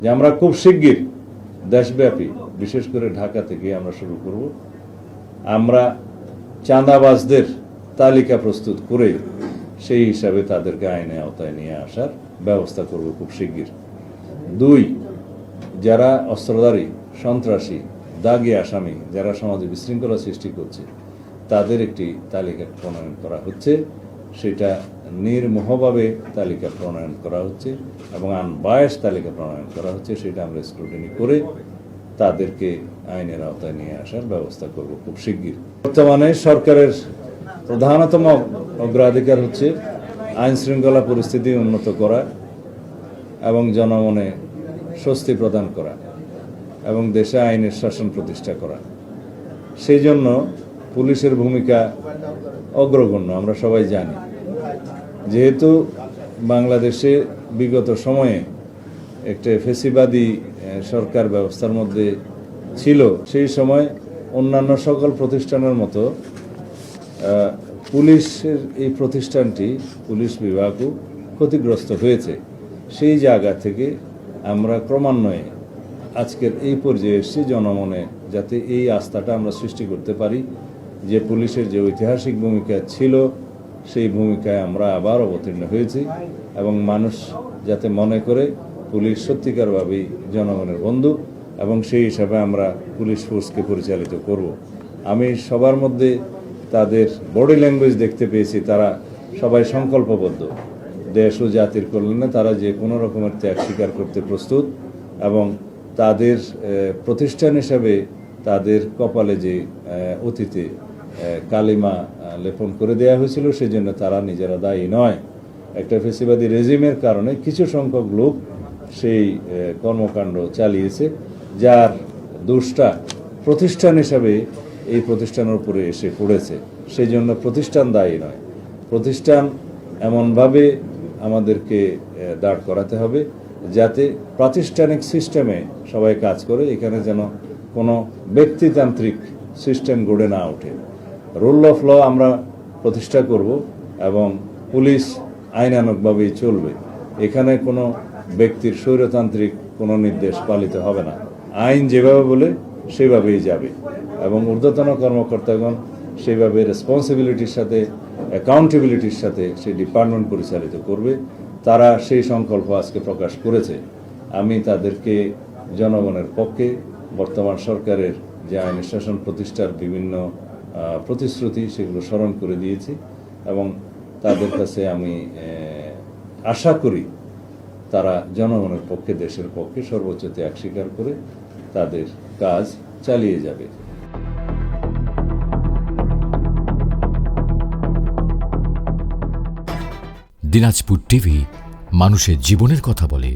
যে আমরা খুব শিগগির দেশব্যাপী বিশেষ করে ঢাকা থেকে আমরা শুরু করব। আমরা চাঁদাবাজদের তালিকা প্রস্তুত করে সেই হিসাবে তাদেরকে আইনের আওতায় নিয়ে আসার ব্যবস্থা করব খুব শিগগির। 2, যারা অস্ত্রধারী, সন্ত্রাসী, দাগী আসামি, যারা সমাজে বিশৃঙ্খলা সৃষ্টি করছে, তাদের একটি তালিকা প্রণয়ন করা হচ্ছে। সেটা নির্মোহভাবে তালিকা প্রণয়ন করা হচ্ছে এবং আনবায়াস তালিকা প্রণয়ন করা হচ্ছে। সেটা আমরা স্ক্রুটিনি করে তাদেরকে আইনের আওতায় নিয়ে আসার ব্যবস্থা করব খুব শিগগির। বর্তমানে সরকারের প্রধানতম অগ্রাধিকার হচ্ছে আইন শৃঙ্খলা পরিস্থিতি উন্নত করা এবং জনমনে স্বস্তি প্রদান করা এবং দেশে আইনের শাসন প্রতিষ্ঠা করা। সেই জন্য পুলিশের ভূমিকা অগ্রগণ্য, আমরা সবাই জানি। যেহেতু বাংলাদেশে বিগত সময়ে একটা ফ্যাসিবাদী সরকার ব্যবস্থার মধ্যে ছিল, সেই সময় অন্যান্য সকল প্রতিষ্ঠানের মতো পুলিশের এই প্রতিষ্ঠানটি, পুলিশ বিভাগও ক্ষতিগ্রস্ত হয়েছে। সেই জায়গা থেকে আমরা ক্রমান্বয়ে আজকের এই পর্যায়ে এসেছি, জনমনে যাতে এই আস্থাটা আমরা সৃষ্টি করতে পারি যে পুলিশের যে ঐতিহাসিক ভূমিকা ছিল সেই ভূমিকায় আমরা আবার অবতীর্ণ হয়েছি এবং মানুষ যাতে মনে করে পুলিশ সত্যিকারভাবেই জনগণের বন্ধু এবং সেই হিসাবে আমরা পুলিশ ফোর্সকে পরিচালিত করব। আমি সবার মধ্যে তাদের বডি ল্যাঙ্গুয়েজ দেখতে পেয়েছি, তারা সবাই সংকল্পবদ্ধ। দেশ ও জাতির কল্যাণে তারা যে কোনো রকমের ত্যাগ স্বীকার করতে প্রস্তুত এবং তাদের প্রতিষ্ঠান হিসাবে তাদের কপালে যে অতীতে কালিমা লেপন করে দেওয়া হয়েছিল সেজন্য তারা নিজেরা দায়ী নয়। একটা ফ্যাসিবাদী রেজিমের কারণে কিছু সংখ্যক লোক সেই কর্মকাণ্ড চালিয়েছে, যার দোষটা প্রতিষ্ঠান হিসাবে এই প্রতিষ্ঠানের উপরে এসে পড়েছে। সেই জন্য প্রতিষ্ঠান দায়ী নয়। প্রতিষ্ঠান এমনভাবে আমাদেরকে দাঁড় করাতে হবে যাতে প্রাতিষ্ঠানিক সিস্টেমে সবাই কাজ করে, এখানে যেন কোনো ব্যক্তিতান্ত্রিক সিস্টেম গড়ে না ওঠে। রুল অফ ল আমরা প্রতিষ্ঠা করব এবং পুলিশ আইনানুগভাবেই চলবে। এখানে কোনো ব্যক্তির স্বৈরতান্ত্রিক কোনো নির্দেশ পালিত হবে না। আইন যেভাবে বলে সেভাবেই যাবে এবং ঊর্ধ্বতন কর্মকর্তাগণ সেইভাবে রেসপন্সিবিলিটির সাথে, অ্যাকাউন্টেবিলিটির সাথে সেই ডিপার্টমেন্ট পরিচালিত করবে। তারা সেই সংকল্প আজকে প্রকাশ করেছে। আমি তাদেরকে জনগণের পক্ষে বর্তমান সরকারের যে আইনের শাসন প্রতিষ্ঠার বিভিন্ন প্রতিশ্রুতি সেগুলো স্মরণ করে দিয়েছি এবং তাদের কাছে আমি আশা করি তারা জনগণের পক্ষে, দেশের পক্ষে সর্বোচ্চ ত্যাগ স্বীকার করে তাদের কাজ চালিয়ে যাবে। দিনাজপুর টিভি, মানুষের জীবনের কথা বলে।